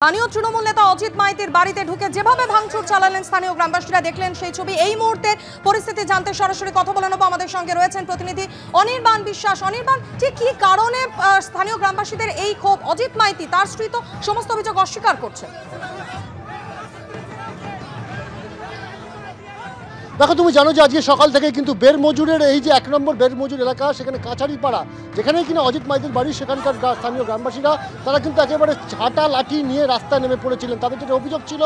স্থানীয় তৃণমূল নেতা অজিত মাইতির বাড়িতে ঢুকে যেভাবে ভাঙচুর চালালেন স্থানীয় গ্রামবাসীরা দেখলেন সেই ছবি। এই মুহূর্তে পরিস্থিতি জানতে সরাসরি কথা বলে নেব, আমাদের সঙ্গে রয়েছেন প্রতিনিধি অনির্বাণ বিশ্বাস। অনির্বাণ, ঠিক কি কারণে স্থানীয় গ্রামবাসীদের এই ক্ষোভ? অজিত মাইতি তার স্ত্রী তো সমস্ত অভিযোগ অস্বীকার করছে। দেখো, তুমি জানো যে আজকে সকাল থেকে কিন্তু বেরমজুরের এই যে 1 নম্বর বেরমজুর এলাকা, সেখানে কাছারিপাড়া যেখানেই কিনা অজিত মাইতির বাড়ি, সেখানকার স্থানীয় গ্রামবাসীরা তারা কিন্তু একেবারে ঝাঁটা লাঠি নিয়ে রাস্তায় নেমে পড়েছিলেন। তাদের যেটা অভিযোগ ছিল,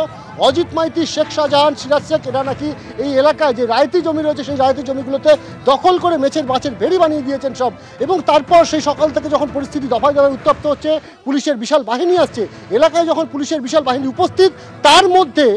অজিত মাইতি, শেখ শাহজাহান, সিরাজ শেখ এরা নাকি এই এলাকায় যে রায়তি জমি রয়েছে সেই রায়তি জমিগুলোতে দখল করে মাছের ভেড়ি বানিয়ে দিয়েছেন সব। এবং তারপর সেই সকাল থেকে যখন পরিস্থিতি দফায় দফায় উত্তপ্ত হচ্ছে, পুলিশের বিশাল বাহিনী আসছে এলাকায়, যখন পুলিশের বিশাল বাহিনী উপস্থিত, তার মধ্যে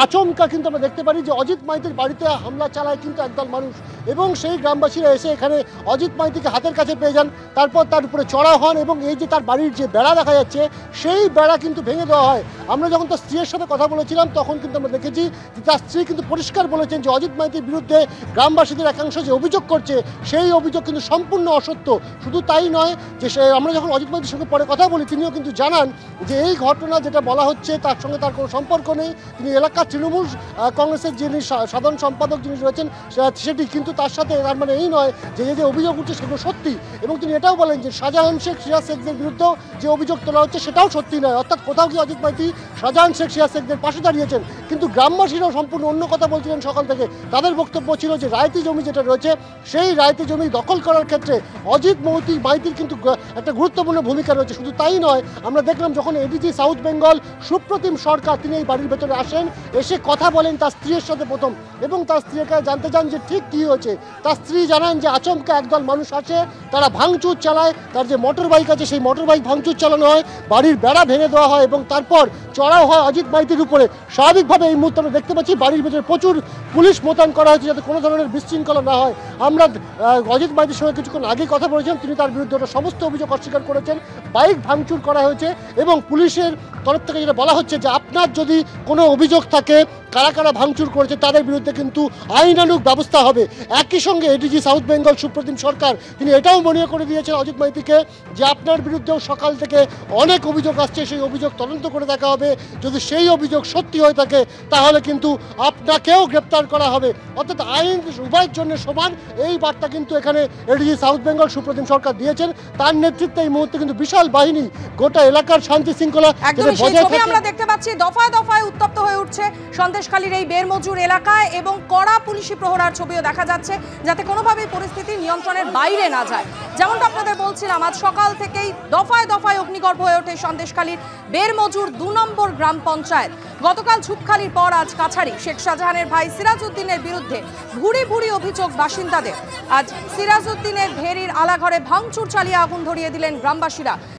আচমকা কিন্তু আমরা দেখতে পারি যে অজিত মাইতির বাড়িতে হামলা চালায় কিন্তু একদল মানুষ। এবং সেই গ্রামবাসীরা এসে এখানে অজিত মাইতিকে হাতের কাছে পেয়ে যান, তারপর তার উপরে চড়াও হন এবং এই যে তার বাড়ির যে বেড়া দেখা যাচ্ছে সেই বেড়া কিন্তু ভেঙে দেওয়া হয়। আমরা যখন তার স্ত্রীর সাথে কথা বলেছিলাম তখন কিন্তু আমরা দেখেছি যে তার স্ত্রী কিন্তু পরিষ্কার বলেছেন যে অজিত মাইতির বিরুদ্ধে গ্রামবাসীদের একাংশ যে অভিযোগ করছে সেই অভিযোগ কিন্তু সম্পূর্ণ অসত্য। শুধু তাই নয়, যে আমরা যখন অজিত মাইতির সঙ্গে পরে কথা বলি, তিনিও কিন্তু জানান যে এই ঘটনা যেটা বলা হচ্ছে তার সঙ্গে তার কোনো সম্পর্ক নেই। তিনি এলাকার তৃণমূল কংগ্রেসের যিনি সাধারণ সম্পাদক যিনি রয়েছেন সেটি, কিন্তু তার সাথে তার মানে এই নয় যে যে অভিযোগ উঠছে সেগুলো সত্যি। এবং তিনি এটাও বলেন যে শাহজাহান শেখ, সিরাজ শেখদের বিরুদ্ধেও যে অভিযোগ তোলা হচ্ছে সেটাও সত্যি নয়। অর্থাৎ কোথাও কি অজিত মাইতি শাহজাহান শেখ, সিরাজ শেখদের পাশে দাঁড়িয়েছেন। কিন্তু গ্রামবাসীরাও সম্পূর্ণ অন্য কথা বলছিলেন সকাল থেকে। তাদের বক্তব্য ছিল যে রায়তি জমি যেটা রয়েছে সেই রায়তি জমি দখল করার ক্ষেত্রে অজিত মাইতির কিন্তু একটা গুরুত্বপূর্ণ ভূমিকা রয়েছে। শুধু তাই নয়, আমরা দেখলাম যখন এডিজি সাউথ বেঙ্গল সুপ্রতিম সরকার তিনি এই বাড়ির ভেতরে আসেন, এসে কথা বলেন তার স্ত্রীর সাথে প্রথম, এবং তার স্ত্রীকে জানতে চান যে ঠিক কী হয়েছে। তার স্ত্রী জানান যে আচমকা একদল মানুষ আসে, তারা ভাঙচুর চালায়, তার যে মোটর বাইক আছে সেই মোটর বাইক ভাঙচুর চালানো হয়, বাড়ির বেড়া ভেঙে দেওয়া হয় এবং তারপর চড়াও হয় অজিত মাইতির উপরে। স্বাভাবিকভাবে এই মুহূর্তে আমরা দেখতে পাচ্ছি বাড়ির ভেতরে প্রচুর পুলিশ মোতায়েন করা হয়েছে যাতে কোনো ধরনের বিশৃঙ্খলা না হয়। আমরা অজিত মাইতির সঙ্গে কিছুক্ষণ আগে কথা বলেছিলাম, তিনি তার বিরুদ্ধে ওটা সমস্ত অভিযোগ অস্বীকার করেছেন। বাইক ভাঙচুর করা হয়েছে এবং পুলিশের তরফ থেকে যেটা বলা হচ্ছে যে আপনার যদি কোনো অভিযোগ থাকে কারা কারা ভাঙচুর করেছে তাদের বিরুদ্ধে কিন্তু আইনানুগ ব্যবস্থা হবে। একই সঙ্গে এডিজি সাউথ বেঙ্গল সুপ্রতিম সরকার তিনি এটাও মনে করে দিয়েছেন অজিত মাইতিকে যে আপনার বিরুদ্ধেও সকাল থেকে অনেক অভিযোগ আসছে, সেই অভিযোগ তদন্ত করে দেখা হবে। যদি সেই অভিযোগ সত্যি হয়ে থাকে তাহলে কিন্তু আপনাকেও গ্রেপ্তার করা হবে। অর্থাৎ আইন উভয়ের জন্য সমান, এই বার্তা কিন্তু এখানে এডিজি সাউথ বেঙ্গল সুপ্রতিম সরকার দিয়েছেন। তার নেতৃত্বে এই মুহূর্তে কিন্তু বিশাল বাহিনী গোটা এলাকার শান্তি শৃঙ্খলা আমরা দেখতে পাচ্ছি। দফায় দফায় উত্তপ্ত হয়ে উঠছে সন্দেশখালীর এই বেরমজুর এলাকায় এবং কড়া পুলিশি প্রহরার ছবিও দেখা যাচ্ছে যাতে কোনোভাবেই পরিস্থিতি নিয়ন্ত্রণের বাইরে না যায়। যেমনটা আপনাদের বলছিলাম, আজ সকাল থেকেই দফায় দফায় অগ্নিগর্ভ হয়ে ওঠে সন্দেশখালীর বেরমজুর 2 নম্বর গ্রাম পঞ্চায়েত। গতকাল ঝুপখালির পর আজ কাছারি শেখ শাহজাহানের ভাই সিরাজ উদ্দিনের বিরুদ্ধে ভুরি ভুরি অভিযোগ বাসিন্দাদের। আজ সিরাজ উদ্দিনের ভেড়ির আলাঘরে ভাঙচুর চালিয়ে আগুন ধরিয়ে দিলেন গ্রামবাসীরা।